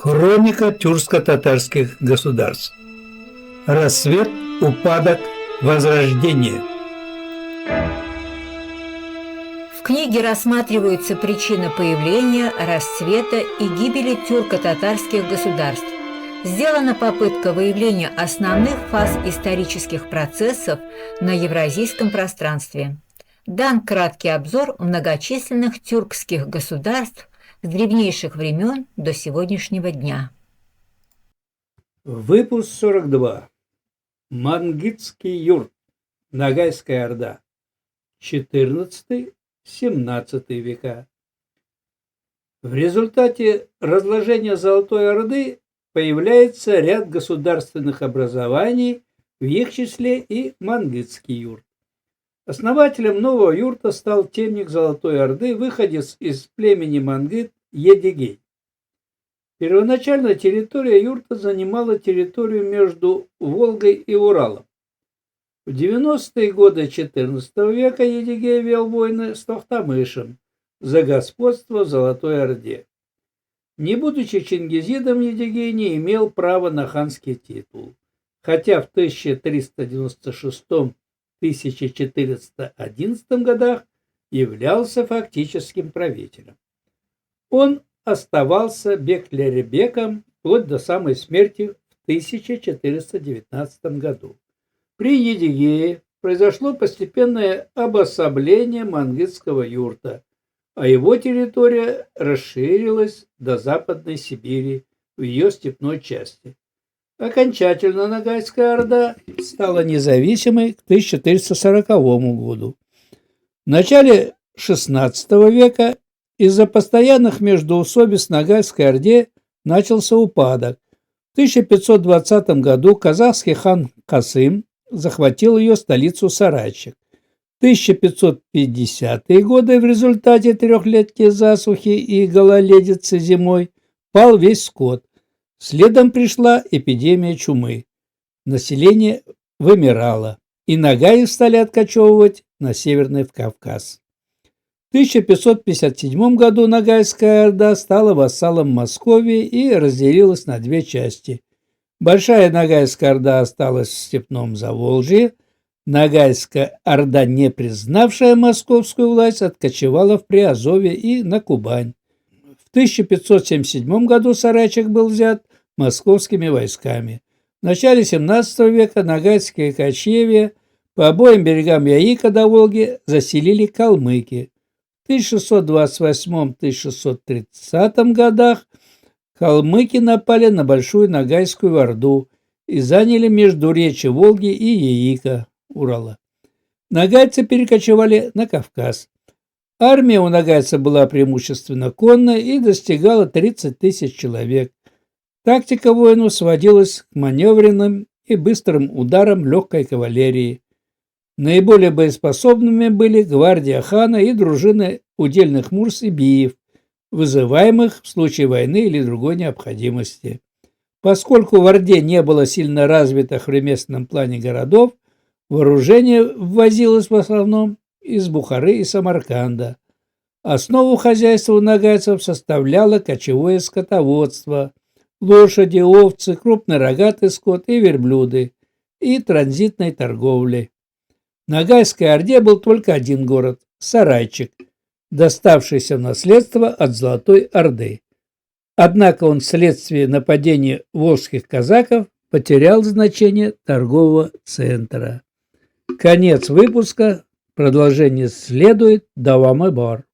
Хроника тюркско-татарских государств. Рассвет, упадок, возрождение. В книге рассматриваются причины появления, расцвета и гибели тюрко-татарских государств. Сделана попытка выявления основных фаз исторических процессов на евразийском пространстве. Дан краткий обзор многочисленных тюркских государств с древнейших времен до сегодняшнего дня. Выпуск 42. Мангитский юрт. Ногайская орда. 14-17 века. В результате разложения Золотой Орды появляется ряд государственных образований, в их числе и Мангитский юрт. Основателем нового юрта стал темник Золотой Орды, выходец из племени Мангит Едигей. Первоначально территория юрта занимала территорию между Волгой и Уралом. В 90-е годы XIV века Едигей вел войны с Тохтамышем за господство в Золотой Орде. Не будучи чингизидом, Едигей не имел права на ханский титул, хотя в 1396-1411 годах являлся фактическим правителем. Он оставался беклеребеком вплоть до самой смерти в 1419 году. При Едигее произошло постепенное обособление мангитского юрта, а его территория расширилась до Западной Сибири в ее степной части. Окончательно Ногайская Орда стала независимой к 1440 году. В начале XVI века из-за постоянных междоусобиц в Ногайской Орде начался упадок. В 1520 году казахский хан Касым захватил ее столицу Сарайчик. В 1550-е годы в результате трехлетней засухи и гололедицы зимой пал весь скот. Следом пришла эпидемия чумы. Население вымирало, и нагаи стали откачевывать на Северный Кавказ. В 1557 году Ногайская Орда стала вассалом Московии и разделилась на две части. Большая Ногайская Орда осталась в степном Заволжье. Ногайская Орда, не признавшая московскую власть, откочевала в Приазовье и на Кубань. В 1577 году Сарайчик был взят московскими войсками. В начале XVII века ногайские кочевья по обоим берегам Яика до Волги заселили калмыки. В 1628-1630 годах калмыки напали на Большую Ногайскую Орду и заняли междуречье Волги и Яика, Урала. Ногайцы перекочевали на Кавказ. Армия у ногайцев была преимущественно конная и достигала 30 тысяч человек. Тактика воинов сводилась к маневренным и быстрым ударам легкой кавалерии. Наиболее боеспособными были гвардия хана и дружины удельных мурс и биев, вызываемых в случае войны или другой необходимости. Поскольку в Орде не было сильно развитых в ремесленном плане городов, вооружение ввозилось в основном из Бухары и Самарканда. Основу хозяйства у ногайцев составляло кочевое скотоводство, лошади, овцы, крупный рогатый скот и верблюды, и транзитной торговли. В Ногайской Орде был только один город – Сарайчик, доставшийся в наследство от Золотой Орды. Однако он вследствие нападения волжских казаков потерял значение торгового центра. Конец выпуска. Продолжение следует. Давам и бар.